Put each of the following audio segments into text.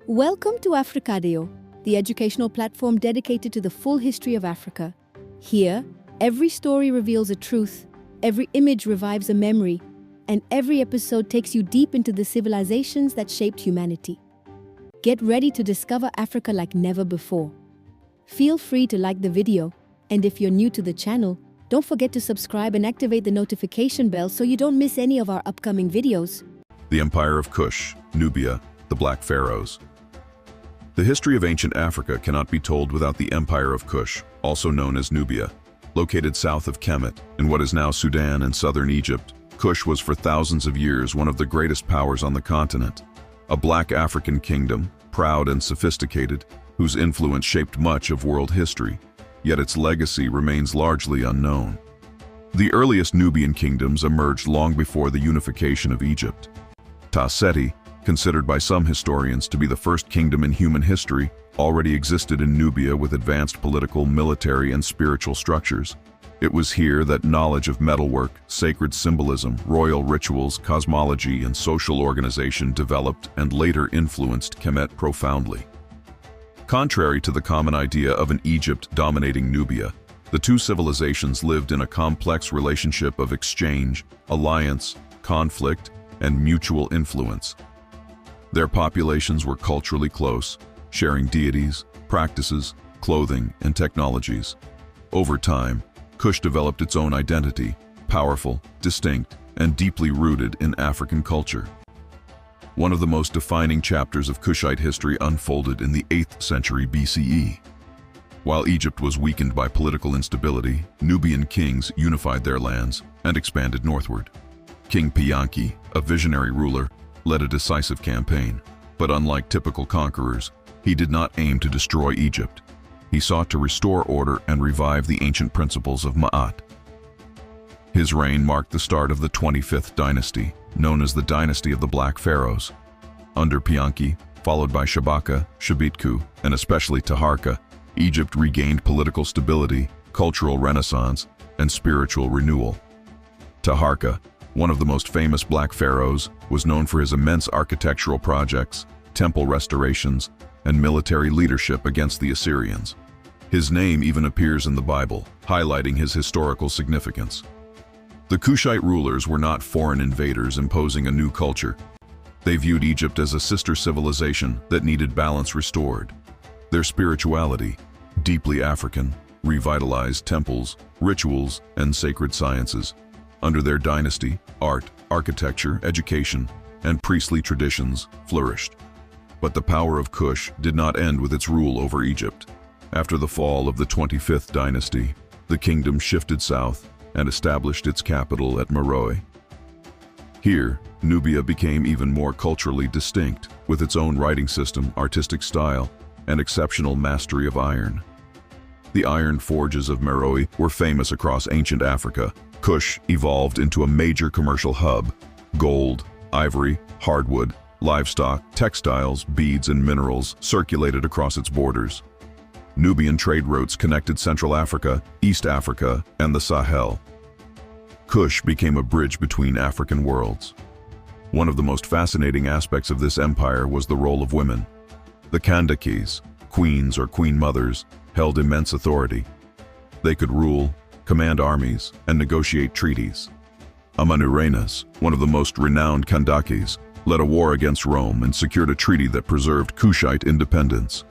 Welcome to Africadio, the educational platform dedicated to the full history of Africa. Here, every story reveals a truth, every image revives a memory, and every episode takes you deep into the civilizations that shaped humanity. Get ready to discover Africa like never before. Feel free to like the video, and if you're new to the channel, don't forget to subscribe and activate the notification bell so you don't miss any of our upcoming videos. The Empire of Kush, Nubia, the Black Pharaohs. The history of ancient Africa cannot be told without the Empire of Kush, also known as Nubia. Located south of Kemet, in what is now Sudan and southern Egypt, Kush was for thousands of years one of the greatest powers on the continent. A black African kingdom, proud and sophisticated, whose influence shaped much of world history, yet its legacy remains largely unknown. The earliest Nubian kingdoms emerged long before the unification of Egypt. Seti, considered by some historians to be the first kingdom in human history, already existed in Nubia with advanced political, military, and spiritual structures. It was here that knowledge of metalwork, sacred symbolism, royal rituals, cosmology, and social organization developed and later influenced Kemet profoundly. Contrary to the common idea of an Egypt dominating Nubia, the two civilizations lived in a complex relationship of exchange, alliance, conflict, and mutual influence. Their populations were culturally close, sharing deities, practices, clothing, and technologies. Over time, Kush developed its own identity, powerful, distinct, and deeply rooted in African culture. One of the most defining chapters of Kushite history unfolded in the 8th century BCE. While Egypt was weakened by political instability, Nubian kings unified their lands and expanded northward. King Pianki, a visionary ruler, led a decisive campaign, but unlike typical conquerors, he did not aim to destroy Egypt. He sought to restore order and revive the ancient principles of Ma'at. His reign marked the start of the 25th dynasty, known as the Dynasty of the Black Pharaohs. Under Pianki, followed by Shabaka, Shabitku, and especially Taharka, Egypt regained political stability, cultural renaissance, and spiritual renewal. Taharka, one of the most famous Black Pharaohs, was known for his immense architectural projects, temple restorations, and military leadership against the Assyrians. His name even appears in the Bible, highlighting his historical significance. The Kushite rulers were not foreign invaders imposing a new culture. They viewed Egypt as a sister civilization that needed balance restored. Their spirituality, deeply African, revitalized temples, rituals, and sacred sciences. Under their dynasty, art, architecture, education, and priestly traditions flourished. But the power of Kush did not end with its rule over Egypt. After the fall of the 25th dynasty, the kingdom shifted south and established its capital at Meroe. Here, Nubia became even more culturally distinct, with its own writing system, artistic style, and exceptional mastery of iron. The iron forges of Meroe were famous across ancient Africa. Kush evolved into a major commercial hub. Gold, ivory, hardwood, livestock, textiles, beads, and minerals circulated across its borders. Nubian trade routes connected Central Africa, East Africa, and the Sahel. Kush became a bridge between African worlds. One of the most fascinating aspects of this empire was the role of women. The Kandakes, queens or queen mothers, held immense authority. They could rule, command armies, and negotiate treaties. Amenurenas, one of the most renowned Kandakes, led a war against Rome and secured a treaty that preserved Kushite independence.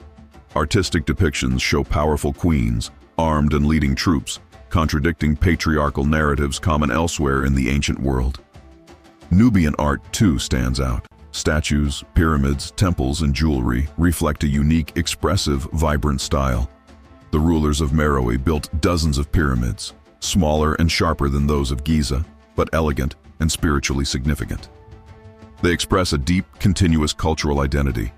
Artistic depictions show powerful queens, armed and leading troops, contradicting patriarchal narratives common elsewhere in the ancient world. Nubian art too stands out. Statues, pyramids, temples, and jewelry reflect a unique, expressive, vibrant style. The rulers of Meroe built dozens of pyramids, smaller and sharper than those of Giza, but elegant and spiritually significant. They express a deep, continuous cultural identity.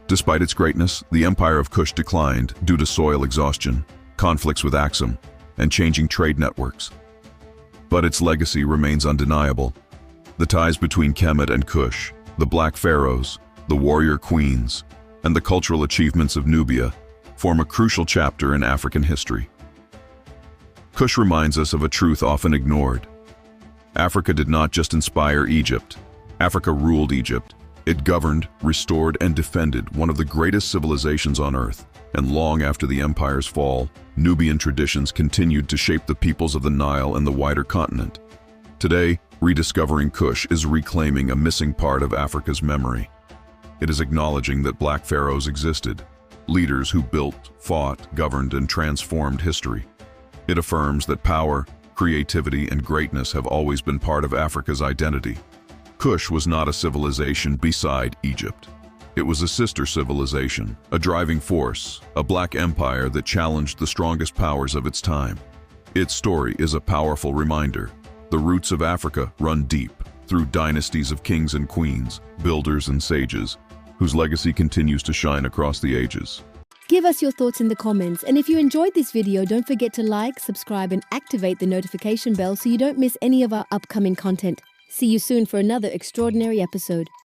Despite its greatness, the Empire of Kush declined due to soil exhaustion, conflicts with Axum, and changing trade networks. But its legacy remains undeniable. The ties between Kemet and Kush, the Black Pharaohs, the warrior queens, and the cultural achievements of Nubia form a crucial chapter in African history. Kush reminds us of a truth often ignored. Africa did not just inspire Egypt. Africa ruled Egypt, It governed, restored, and defended one of the greatest civilizations on Earth, and long after the empire's fall, Nubian traditions continued to shape the peoples of the Nile and the wider continent. Today, rediscovering Kush is reclaiming a missing part of Africa's memory. It is acknowledging that Black Pharaohs existed, leaders who built, fought, governed, and transformed history. It affirms that power, creativity, and greatness have always been part of Africa's identity. Kush was not a civilization beside Egypt. It was a sister civilization, a driving force, a black empire that challenged the strongest powers of its time. Its story is a powerful reminder. The roots of Africa run deep, through dynasties of kings and queens, builders and sages, whose legacy continues to shine across the ages. Give us your thoughts in the comments, and if you enjoyed this video, don't forget to like, subscribe, and activate the notification bell so you don't miss any of our upcoming content. See you soon for another extraordinary episode.